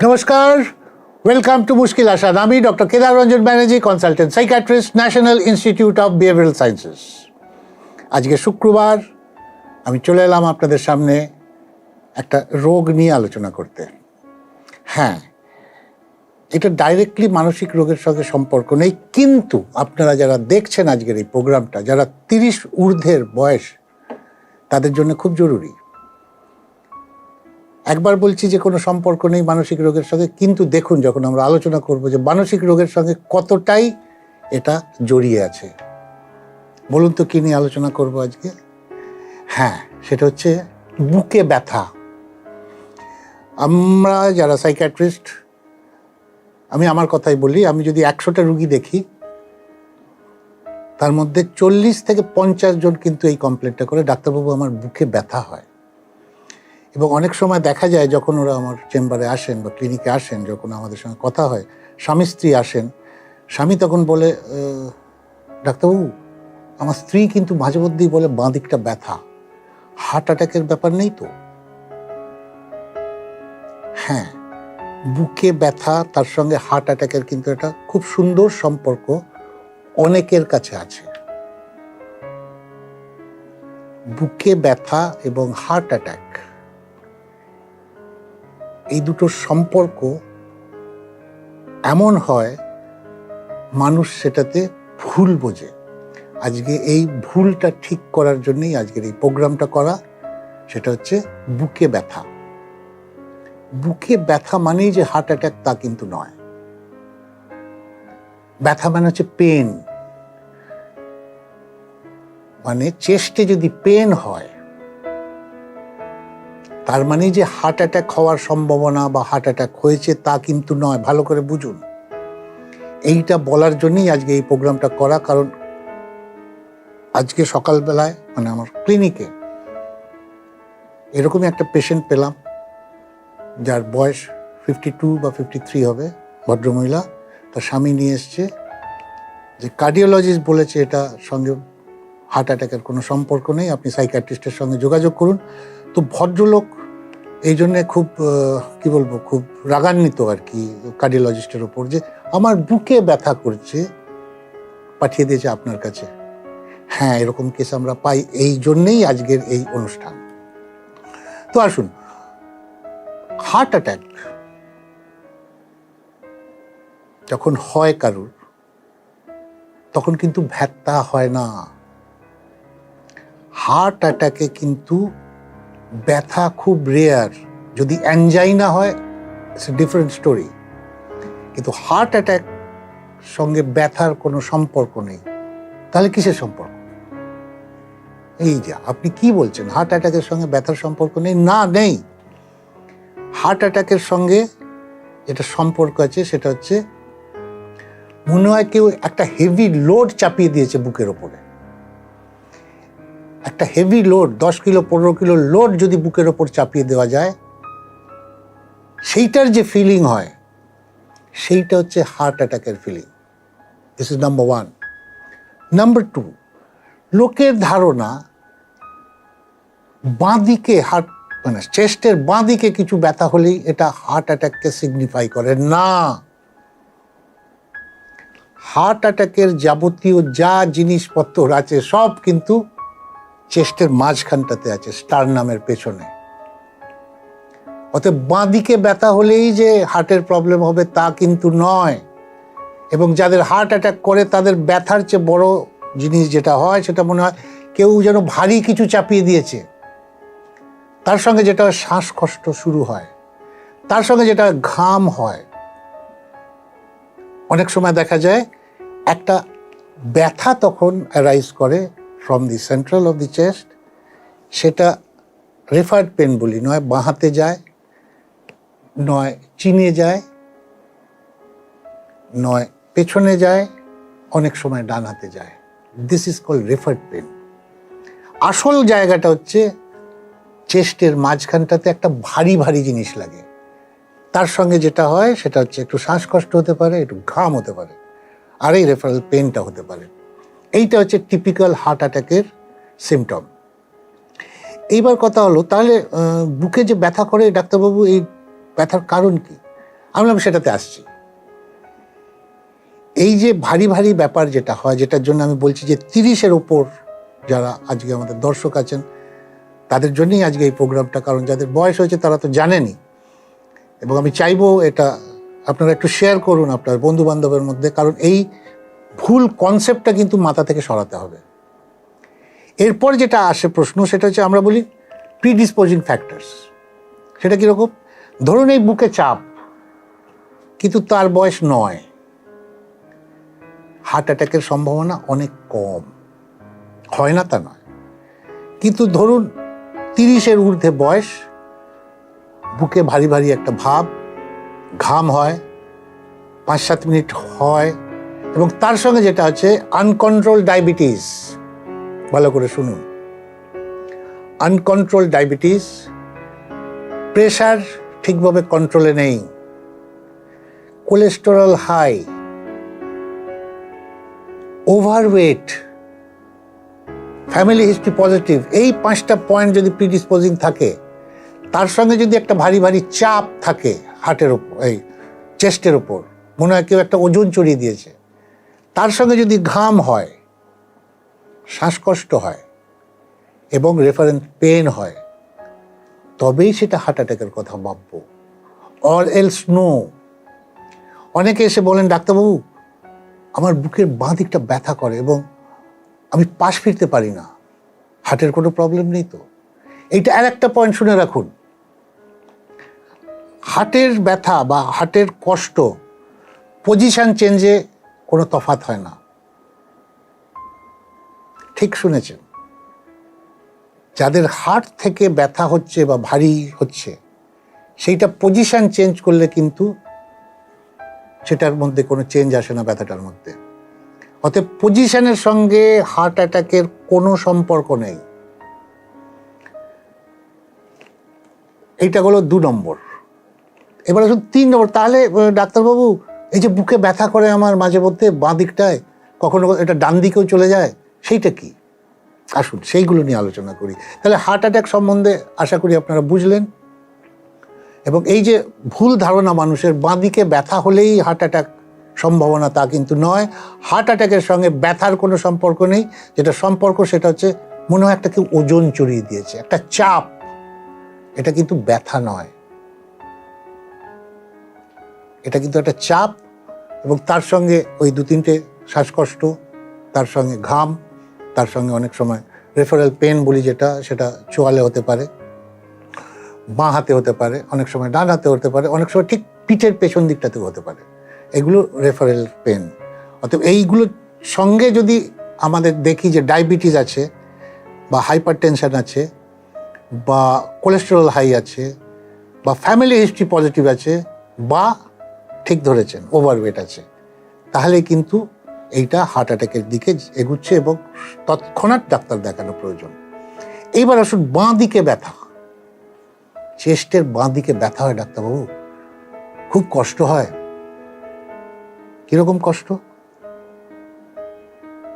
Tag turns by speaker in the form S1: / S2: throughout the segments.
S1: নমস্কার, welcome to মুশকিল আসান। আমি doctor Kedar Ranjan Banerjee, consultant psychiatrist, national institute of behavioural sciences. আজকে শুক্রবার আমি চলে এলাম আপনাদের সামনে একটা রোগ নিয়ে আলোচনা করতে। হ্যাঁ, এটা ডাইরেক্টলি মানসিক রোগের সঙ্গে সম্পর্ক নেই, কিন্তু আপনারা যারা দেখছেন আজকের এই প্রোগ্রামটা, যারা 30 ঊর্ধ্বের বয়স, তাদের জন্য খুব জরুরি। একবার বলছি যে কোনো সম্পর্ক নেই মানসিক রোগের সঙ্গে, কিন্তু দেখুন যখন আমরা আলোচনা করব যে মানসিক রোগের সঙ্গে কতটাই এটা জড়িয়ে আছে। বলুন তো কী নিয়ে আলোচনা করব আজকে? হ্যাঁ, সেটা হচ্ছে বুকে ব্যথা। আমরা যারা সাইকিয়াট্রিস্ট, আমি আমার কথাই বলি, আমি যদি 100টা রুগী দেখি, তার মধ্যে 40 থেকে 50 জন কিন্তু এই কমপ্লেনটা করে, ডাক্তারবাবু আমার বুকে ব্যথা হয়। এবং অনেক সময় দেখা যায় যখন ওরা আমার চেম্বারে আসেন বা ক্লিনিকে আসেন, যখন আমাদের সঙ্গে কথা হয়, স্বামী স্ত্রী আসেন, স্বামী তখন বলে, ডাক্তারবাবু আমার স্ত্রী কিন্তু মাঝে মধ্যেই বলে বাঁ দিকটা ব্যথা, হার্ট অ্যাটাকের ব্যাপার নেই তো? হ্যাঁ, বুকে ব্যথা তার সঙ্গে হার্ট অ্যাটাকের কিন্তু একটা খুব সুন্দর সম্পর্ক অনেকের কাছে আছে। বুকে ব্যথা এবং হার্ট অ্যাটাক, এই দুটোর সম্পর্ক এমন হয় মানুষ সেটাতে ভুল বোঝে। আজকে এই ভুলটা ঠিক করার জন্যই আজকের এই প্রোগ্রামটা করা। সেটা হচ্ছে বুকে ব্যথা। বুকে ব্যথা মানেই যে হার্ট অ্যাটাক তা কিন্তু নয়। ব্যথা মানে হচ্ছে পেন, মানে চেস্টে যদি পেন হয় তার মানে যে হার্ট অ্যাটাক হওয়ার সম্ভাবনা বা হার্ট অ্যাটাক হয়েছে তা কিন্তু নয়। ভালো করে বুঝুন। এইটা বলার জন্যই আজকে এই প্রোগ্রামটা করা। কারণ আজকে সকালবেলায় মানে আমার ক্লিনিকে এরকমই একটা পেশেন্ট পেলাম, যার বয়স 52 বা 53 হবে, ভদ্রমহিলা। তার স্বামী নিয়ে এসছে, যে কার্ডিওলজিস্ট বলেছে এটা সঙ্গে হার্ট অ্যাটাকের কোনো সম্পর্ক নেই, আপনি সাইকিয়াট্রিস্টের সঙ্গে যোগাযোগ করুন। তো ভদ্রলোক এই জন্যে খুব কি বলবো, খুব রাগান্বিত আর কি কার্ডিওলজিস্টের ওপর, যে আমার বুকে ব্যথা করছে, পাঠিয়ে দিয়েছে আপনার কাছে। হ্যাঁ, এরকম কেস আমরা পাই, এই জন্যেই আজকের এই অনুষ্ঠান। তো আসুন, হার্ট অ্যাটাক যখন হয় কারুর, তখন কিন্তু ব্যথা হয় না। হার্ট অ্যাটাকে কিন্তু ব্যথা খুব রেয়ার। যদি অ্যাঞ্জাইনা হয়, ইটস এ ডিফারেন্ট স্টোরি, কিন্তু হার্ট অ্যাটাক সঙ্গে ব্যথার কোনো সম্পর্ক নেই। তাহলে কিসের সম্পর্ক? এই যে আপনি কি বলছেন, হার্ট অ্যাটাকের সঙ্গে ব্যথার সম্পর্ক নেই? না, নেই। হার্ট অ্যাটাকের সঙ্গে যেটা সম্পর্ক আছে সেটা হচ্ছে, মনে হয় কেউ একটা হেভি লোড চাপিয়ে দিয়েছে বুকের ওপরে। একটা heavy load, 10 kilo 15 kilo load যদি বুকের ওপর চাপিয়ে দেওয়া যায়, সেইটার যে ফিলিং হয়, সেইটা হচ্ছে হার্ট অ্যাটাকের ফিলিং। This is number 1। নাম্বার 2, লোকের ধারণা বাঁদিকে হার্ট মানে চেস্টের বাঁদিকে কিছু ব্যথা হলেই এটা হার্ট অ্যাটাককে সিগনিফাই করে না। হার্ট অ্যাটাকের যাবতীয় যা জিনিসপত্র আছে সব কিন্তু চেস্টের মাঝখানটাতে আছে, স্টারনামের পেছনে। অতএব বাঁদিকে ব্যথা হলেই যে হার্টের প্রবলেম হবে তা কিন্তু নয়। এবং যাদের হার্ট অ্যাটাক করে তাদের ব্যথার চেয়ে বড় জিনিস যেটা হয়, সেটা মনে হয় কেউ যেন ভারী কিছু চাপিয়ে দিয়েছে। তার সঙ্গে যেটা শ্বাসকষ্ট শুরু হয়, তার সঙ্গে যেটা ঘাম হয়। অনেক সময় দেখা যায় একটা ব্যথা তখন অ্যারাইজ করে from the central of the chest. সেটা রেফার্ড পেন বলি, নয় বাঁ হাতে যায়, নয় চিনে যায়, নয় পেছনে যায়, অনেক সময় ডান হাতে যায়। This is called referred pain. আসল জায়গাটা হচ্ছে চেস্টের মাঝখানটাতে একটা ভারী ভারী জিনিস লাগে। তার সঙ্গে যেটা হয় সেটা হচ্ছে একটু শ্বাসকষ্ট হতে পারে, একটু ঘাম হতে পারে, আর এই রেফারেল পেনটা হতে পারে। এইটা হচ্ছে টিপিক্যাল হার্ট অ্যাটাকের সিমটম। এইবার কথা হলো, তাহলে বুকে যে ব্যথা করে ডাক্তারবাবু, এই ব্যথার কারণ কি? আমি বললাম সেটাতে আসছি। এই যে ভারী ভারী ব্যাপার যেটা হয়, যেটার জন্য আমি বলছি যে 30-এর ওপর যারা আজকে আমাদের দর্শক আছেন তাদের জন্যই আজকে এই প্রোগ্রামটা, কারণ যাদের বয়স হয়েছে তারা তো জানেনই। এবং আমি চাইবো এটা আপনারা একটু শেয়ার করুন আপনার বন্ধু বান্ধবের মধ্যে, কারণ এই ভুল কনসেপ্টটা কিন্তু মাথা থেকে সরাতে হবে। এরপর যেটা আসে প্রশ্ন, সেটা হচ্ছে আমরা বলি প্রিডিসপোজিং ফ্যাক্টরস। সেটা কীরকম? ধরুন এই বুকে চাপ, কিন্তু তার বয়স 9, হার্ট অ্যাটাকের সম্ভাবনা অনেক কম, হয় না তা নয়। কিন্তু ধরুন 30-এর ঊর্ধ্বে বয়স, বুকে ভারী ভারী একটা ভাব, ঘাম হয়, 5-7 মিনিট হয়, এবং তার সঙ্গে যেটা হচ্ছে আনকন্ট্রোল ডায়াবেটিস। ভালো করে শুনুন, আনকন্ট্রোল ডায়াবেটিস, প্রেশার ঠিকভাবে কন্ট্রোলে নেই, cholesterol high, overweight, family history positive, এই 5টা পয়েন্ট যদি প্রিডিসপোজিং থাকে, তার সঙ্গে যদি একটা ভারী ভারী চাপ থাকে হার্টের ওপর, এই চেস্টের ওপর, মনে হয় কেউ একটা ওজন চড়িয়ে দিয়েছে, তার সঙ্গে যদি ঘাম হয়, শ্বাসকষ্ট হয় এবং রেফারেন্স পেন হয়, তবেই সেটা হার্ট অ্যাটাকের কথা ভাববো, অর এলস নো। অনেকে এসে বলেন, ডাক্তারবাবু আমার বুকের বাঁ দিকটা ব্যথা করে এবং আমি পাশ ফিরতে পারি না, হার্টের কোনো প্রবলেম নেই তো? এইটা আর একটা পয়েন্ট শুনে রাখুন, হার্টের ব্যথা বা হার্টের কষ্ট পজিশন চেঞ্জে কোনো তফাৎ হয় না। ঠিক শুনেছেন, যাদের হার্ট থেকে ব্যথা হচ্ছে বা ভারী হচ্ছে, সেইটা পজিশন চেঞ্জ করলে কিন্তু সেটার মধ্যে কোনো চেঞ্জ আসে না ব্যথাটার মধ্যে। অতএব পজিশনের সঙ্গে হার্ট অ্যাটাকের কোনো সম্পর্ক নেই। এইটা হলো 2 নম্বর। এবার আসুন 3 নম্বর। তাহলে ডাক্তারবাবু এই যে বুকে ব্যথা করে আমার মাঝে মধ্যে বাঁ দিকটায়, কখনো এটা ডান দিকেও চলে যায়, সেইটা কি? আসুন সেইগুলো নিয়ে আলোচনা করি। তাহলে হার্ট অ্যাটাক সম্বন্ধে আশা করি আপনারা বুঝলেন। এবং এই যে ভুল ধারণা মানুষের, বাঁ দিকে ব্যথা হলেই হার্ট অ্যাটাক সম্ভাবনা, তা কিন্তু নয়। হার্ট অ্যাটাকের সঙ্গে ব্যথার কোনো সম্পর্ক নেই। যেটা সম্পর্ক সেটা হচ্ছে মনে হয় একটা কেউ ওজন চড়িয়ে দিয়েছে, একটা চাপ। এটা কিন্তু ব্যথা নয়, এটা কিন্তু একটা চাপ, এবং তার সঙ্গে ওই 2-3টে শ্বাসকষ্ট, তার সঙ্গে ঘাম, তার সঙ্গে অনেক সময় রেফারেল পেন বলি যেটা, সেটা চোয়ালে হতে পারে, বাঁ হাতে হতে পারে, অনেক সময় ডান হাতে হতে পারে, অনেক সময় ঠিক পিঠের পেছন দিকটাতেও হতে পারে। এগুলো রেফারেল পেন। অতএব এইগুলোর সঙ্গে যদি আমাদের দেখি যে ডায়াবেটিস আছে বা হাইপার টেনশন আছে বা কোলেস্টেরল হাই আছে বা ফ্যামিলি হিস্ট্রি পজিটিভ আছে বা ঠিক ধরেছেন ওভারওয়েট আছে, তাহলে কিন্তু এইটা হার্ট অ্যাটাকের দিকে এগুচ্ছে এবং তৎক্ষণাৎ ডাক্তার দেখানো প্রয়োজন। এইবার আসুন বাঁ দিকে ব্যথা, চেস্টের বাঁ দিকে ব্যথা হয় ডাক্তারবাবু, খুব কষ্ট হয়। কিরকম কষ্ট?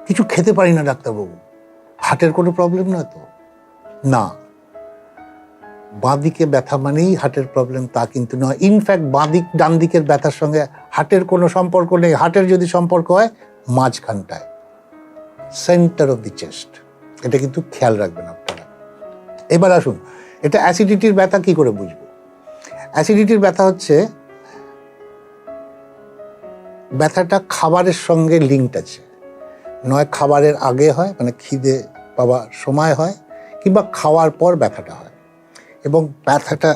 S1: কিছু খেতে পারি না ডাক্তারবাবু, হার্টের কোনো প্রবলেম নয় তো? না, বাঁ দিকে ব্যথা মানেই হার্টের প্রবলেম তা কিন্তু নয়। ইনফ্যাক্ট বাঁ দিক ডান দিকের ব্যথার সঙ্গে হার্টের কোনো সম্পর্ক নেই। হার্টের যদি সম্পর্ক হয় মাঝখানটায়, সেন্টার অফ দি চেস্ট। এটা কিন্তু খেয়াল রাখবেন আপনারা। এবার আসুন, এটা অ্যাসিডিটির ব্যথা কি করে বুঝবো? অ্যাসিডিটির ব্যথা হচ্ছে ব্যথাটা খাবারের সঙ্গে লিঙ্কড আছে। নয় খাবারের আগে হয়, মানে খিদে পাওয়ার সময় হয়, কিংবা খাওয়ার পর ব্যথাটা হয়, এবং ব্যথাটা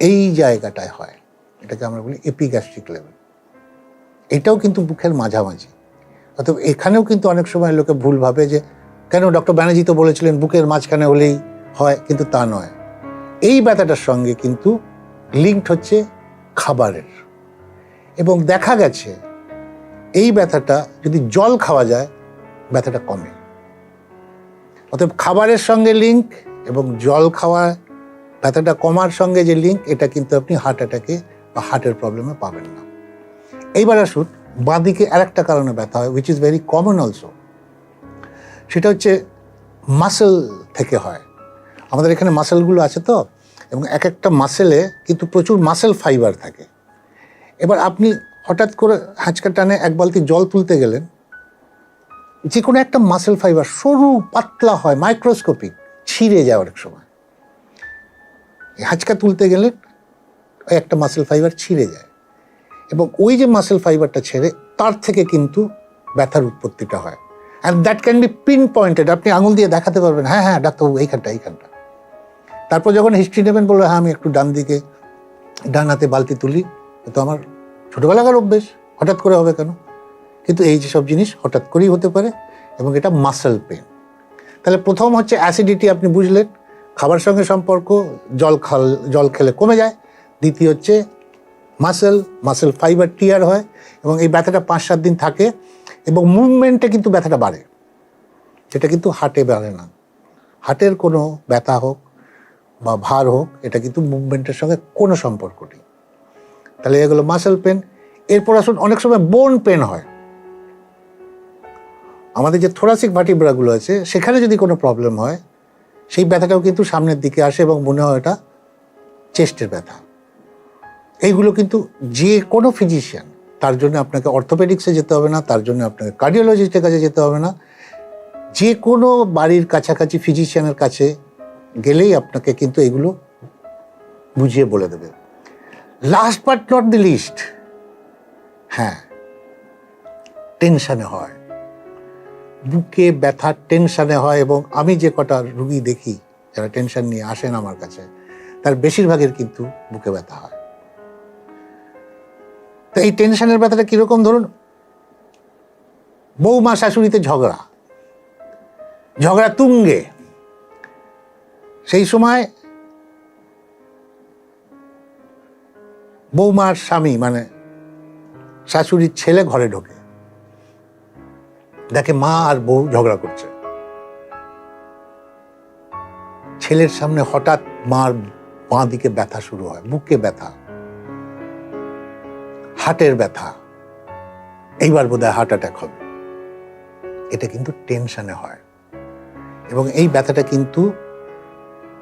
S1: এই জায়গাটায় হয়। এটাকে আমরা বলি এপিগ্যাস্ট্রিক লেভেল। এটাও কিন্তু বুকের মাঝামাঝি। অর্থাৎ এখানেও কিন্তু অনেক সময় লোকে ভুল ভাবে যে কেন ডক্টর ব্যানার্জি তো বলেছিলেন বুকের মাঝখানে হলেই হয়, কিন্তু তা নয়। এই ব্যথাটার সঙ্গে কিন্তু লিঙ্কড হচ্ছে খাবারের, এবং দেখা গেছে এই ব্যথাটা যদি জল খাওয়া যায় ব্যথাটা কমে। অতএব খাবারের সঙ্গে লিঙ্ক এবং জল খাওয়া ব্যথাটা কমার সঙ্গে যে লিঙ্ক, এটা কিন্তু আপনি হার্ট অ্যাটাকে বা হার্টের প্রবলেমে পাবেন না। এইবার আসুন বাঁদিকে আরেকটা কারণে ব্যথা হয়, which is very common also. সেটা হচ্ছে মাসেল থেকে হয়। আমাদের এখানে মাসেলগুলো আছে তো, এবং এক একটা মাসেলে কিন্তু প্রচুর মাসেল ফাইবার থাকে। এবার আপনি হঠাৎ করে হাঁচকা টানে এক বালতি জল তুলতে গেলেন, যে কোনো একটা মাসেল ফাইবার সরু পাতলা হয়, মাইক্রোস্কোপিক, ছিঁড়ে যায় অনেক সময়। হাঁচকা তুলতে গেলে ওই একটা মাসেল ফাইবার ছিঁড়ে যায়, এবং ওই যে মাসেল ফাইবারটা ছেড়ে তার থেকে কিন্তু ব্যথার উৎপত্তিটা হয়। And that can be pin pointed, আপনি আঙুল দিয়ে দেখাতে পারবেন, হ্যাঁ হ্যাঁ ডাক্তারবাবু এইখানটা। তারপর যখন হিস্ট্রি নেবেন, বলবে হ্যাঁ আমি একটু ডান হাতে বালতি তুলি, তো আমার ছোটোবেলাকার অভ্যেস, হঠাৎ করে হবে কেন? কিন্তু এই যেসব জিনিস হঠাৎ করেই হতে পারে, এবং এটা মাসেল পেন। তাহলে প্রথম হচ্ছে অ্যাসিডিটি, আপনি বুঝলেন, খাবার সঙ্গে সম্পর্ক, জল খেলে কমে যায়। দ্বিতীয় হচ্ছে মাসেল ফাইবার টিয়ার হয়, এবং এই ব্যথাটা 5-7 দিন থাকে, এবং মুভমেন্টে কিন্তু ব্যথাটা বাড়ে, যেটা কিন্তু হার্টে বাড়ে না। হার্টের কোনো ব্যথা হোক বা ভার হোক, এটা কিন্তু মুভমেন্টের সঙ্গে কোনো সম্পর্ক নেই। তাহলে এগুলো মাসেল পেন। এরপর আসুন, অনেক সময় বোন পেন হয়। আমাদের যে থোরাসিক ভার্টিব্রাগুলো আছে, সেখানে যদি কোনো প্রবলেম হয়, সেই ব্যথাটাও কিন্তু সামনের দিকে আসে এবং মনে হয় এটা চেস্টের ব্যথা। এইগুলো কিন্তু যে কোনো ফিজিশিয়ান, তার জন্য আপনাকে অর্থোপেডিক্সে যেতে হবে না, তার জন্য আপনাকে কার্ডিওলজিস্টের কাছে যেতে হবে না, যে কোনো বাড়ির কাছাকাছি ফিজিশিয়ানের কাছে গেলেই আপনাকে কিন্তু এগুলো বুঝিয়ে বলে দেবে। Last but not the least, হ্যাঁ, টেনশানে হয়, বুকে ব্যথা টেনশানে হয়। এবং আমি যে কটা রুগী দেখি যারা টেনশন নিয়ে আসেন আমার কাছে, তার বেশিরভাগের কিন্তু বুকে ব্যথা হয়। তো এই টেনশনের ব্যথাটা কীরকম? ধরুন, বৌমা শাশুড়িতে ঝগড়া তুঙ্গে, সেই সময় বৌমার স্বামী মানে শাশুড়ির ছেলে ঘরে ঢোকে, দেখে মা আর বউ ঝগড়া করছে। ছেলের সামনে হঠাৎ মার বাঁ দিকে ব্যথা শুরু হয়, বুকে ব্যথা, হার্টের ব্যথা, এইবার বোধহয় হার্ট অ্যাটাক হবে। এটা কিন্তু টেনশনে হয়, এবং এই ব্যথাটা কিন্তু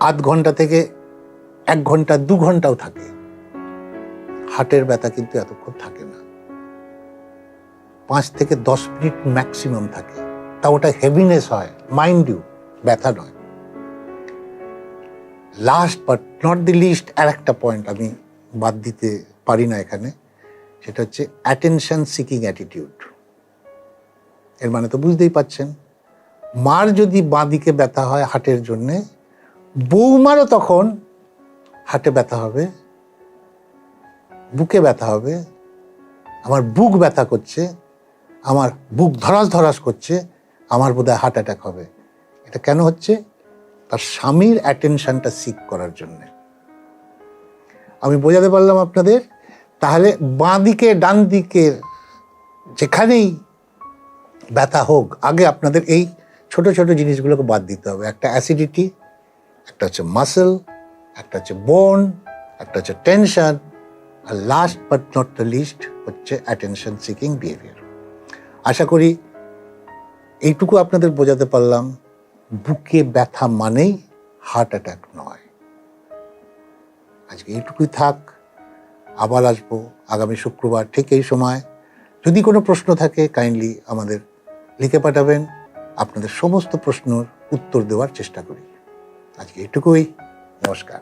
S1: আধ ঘন্টা থেকে 1 ঘন্টা 2 ঘন্টাও থাকে। হার্টের ব্যথা কিন্তু এতক্ষণ থাকে না, 5 থেকে 10 মিনিট ম্যাক্সিমাম থাকে। তা ওটা হেভিনেস হয়, মাইন্ড ইউ, ব্যথা নয়। Last but not the least, আর একটা পয়েন্ট আমি বাদ দিতে পারি না এখানে, সেটা হচ্ছে অ্যাটেনশন সিকিং অ্যাটিটিউড। এর মানে তো বুঝতেই পাচ্ছেন, মার যদি বাঁ দিকে ব্যথা হয় হার্টের জন্যে, বৌমারও তখন হার্টে ব্যথা হবে, বুকে ব্যথা হবে। আমার বুক ব্যথা করছে, আমার বুক ধরাস করছে, আমার বোধহয় হার্ট অ্যাটাক হবে। এটা কেন হচ্ছে? তার স্বামীর অ্যাটেনশনটা সিক করার জন্যে। আমি বোঝাতে পারলাম আপনাদের? তাহলে বাঁ দিকে ডান দিকে যেখানেই ব্যথা হোক, আগে আপনাদের এই ছোট ছোট জিনিসগুলোকে বাদ দিতে হবে। একটা অ্যাসিডিটি, একটা হচ্ছে মাসেল, একটা হচ্ছে বোন, একটা হচ্ছে টেনশন, আর last but not the least হচ্ছে অ্যাটেনশন সিকিং বিহেভিয়ার। আশা করি এইটুকু আপনাদের বোঝাতে পারলাম, বুকে ব্যথা মানেই হার্ট অ্যাটাক নয়। আজকে এইটুকুই থাক, আবার আসবো আগামী শুক্রবার ঠিক এই সময়। যদি কোনো প্রশ্ন থাকে কাইন্ডলি আমাদের লিখে পাঠাবেন, আপনাদের সমস্ত প্রশ্নের উত্তর দেওয়ার চেষ্টা করি। আজকে এইটুকুই, নমস্কার।